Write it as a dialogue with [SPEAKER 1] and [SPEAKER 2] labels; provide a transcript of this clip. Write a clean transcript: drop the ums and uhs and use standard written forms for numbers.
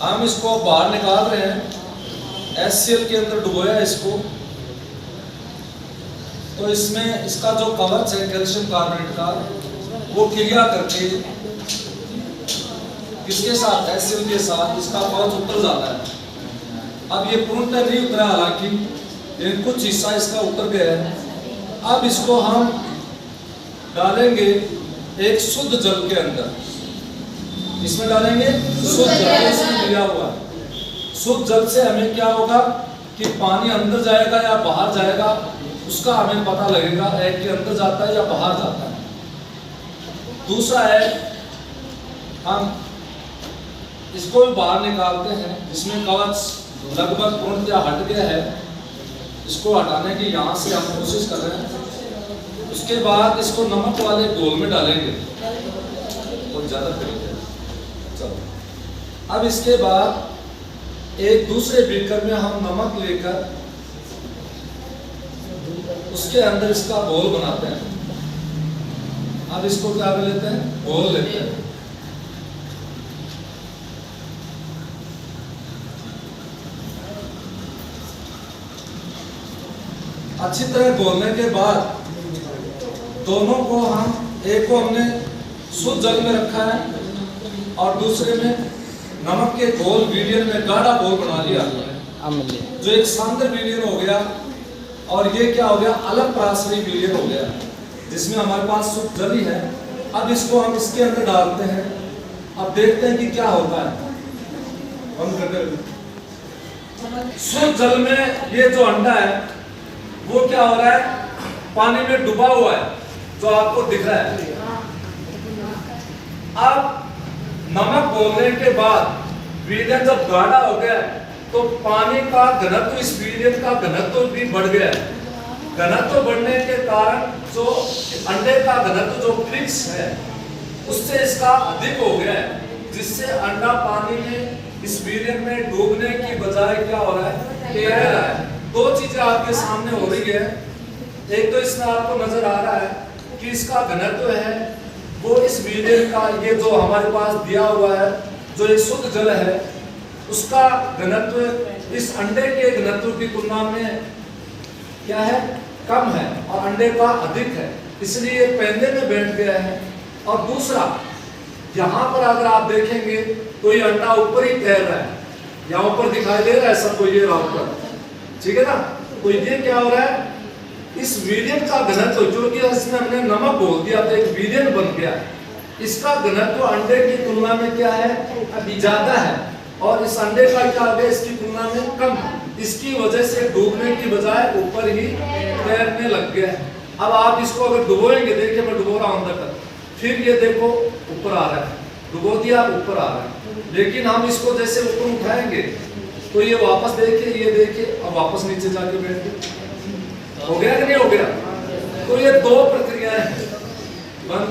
[SPEAKER 1] हम इसको बाहर निकाल रहे हैं। HCl के अंदर डुबोया इसको, तो इसमें इसका जो कवच है कैल्शियम कार्बोनेट का वो क्लियर करके किसके साथ, HCl के साथ इसका कवच उतर जाता है। अब ये पूर्णतः नहीं उतरा, हालांकि कुछ हिस्सा इसका उतर गया है। अब इसको हम डालेंगे एक शुद्ध जल के अंदर, इसमें डालेंगे शुद्ध जल, इसमें लिया हुआ है। शुद्ध जल से हमें क्या होगा कि पानी अंदर जाएगा या बाहर जाएगा उसका हमें पता लगेगा, एक के अंदर जाता है या बाहर जाता है। दूसरा है हम इसको भी बाहर निकालते हैं, जिसमें कवच लगभग पूर्णतः हट गया है। इसको हटाने की यहाँ से हम कोशिश कर रहे हैं। उसके बाद इसको नमक वाले घोल में डालेंगे, बहुत ज़्यादा करेंगे। चलो अब इसके बाद एक दूसरे बीकर में हम नमक लेकर उसके अंदर इसका घोल बनाते हैं। अब इसको क्या कर लेते हैं, घोल लेते हैं। अच्छी तरह घोलने के बाद दोनों को हम, एक को हमने शुद्ध जल में रखा है और दूसरे में नमक के घोल विलियन में गाढ़ा घोल बना लिया, जो एक सांद्र विलियन हो गया। और ये क्या हो गया, अलग प्रासरी विलियन हो गया, जिसमें हमारे पास शुद्ध जल ही है। अब इसको हम इसके अंदर डालते हैं। अब देखते हैं कि क्या होता है। हम शुद्ध जल में ये जो अंडा है वो क्या हो रहा है, पानी में डूबा हुआ है, जो आपको दिख रहा है। अब नमक घोलने के बाद विलियन जब गाढ़ा हो गया तो पानी का घनत्व, इस विलियन का घनत्व भी बढ़ गया है। घनत्व बढ़ने के कारण जो अंडे का घनत्व जो फिक्स है उससे इसका अधिक हो गया है, जिससे अंडा पानी में इस विलियन में डूबने की बजाय क्या हो रहा है, तैर रहा है। दो चीजें आपके सामने हो रही है। एक तो इसमें आपको नजर आ रहा है कि इसका घनत्व है वो इस विलियन का, ये जो हमारे पास दिया हुआ है जो एक शुद्ध जल है उसका घनत्व इस अंडे के घनत्व की तुलना में क्या है, कम है, और अंडे का अधिक है, इसलिए पैंदे में बैठ गया है। और दूसरा, यहाँ पर अगर आप देखेंगे तो ये अंडा ऊपर ही तैर रहा है, यहाँ ऊपर दिखाई दे रहा है सबको, ये रहा ऊपर, ठीक है ना। तो ये क्या हो रहा है, इस विलियन का घनत्व, जो कि इसमें हमने नमक बोल दिया तो एक विलियन बन गया, इसका घनत्व अंडे की तुलना में क्या है, अभी ज्यादा है, और इस अंडे का क्या हो गया, इसकी तुलना में कम। इसकी वजह से डूबने की बजाय ऊपर ही तैरने लग गया। अब आप इसको अगर डुबोएंगे, देखिए मैं डुबो रहा हूं अंदर तक, फिर ये देखो ऊपर आ रहा है, डुबो दिया ऊपर आ रहा है। लेकिन हम इसको जैसे ऊपर उठाएंगे तो ये वापस देखिए, ये देखिए, अब वापस नीचे जाके बैठ गए। हो गया कि नहीं हो गया। तो ये दो प्रक्रियाएं हैं। बंद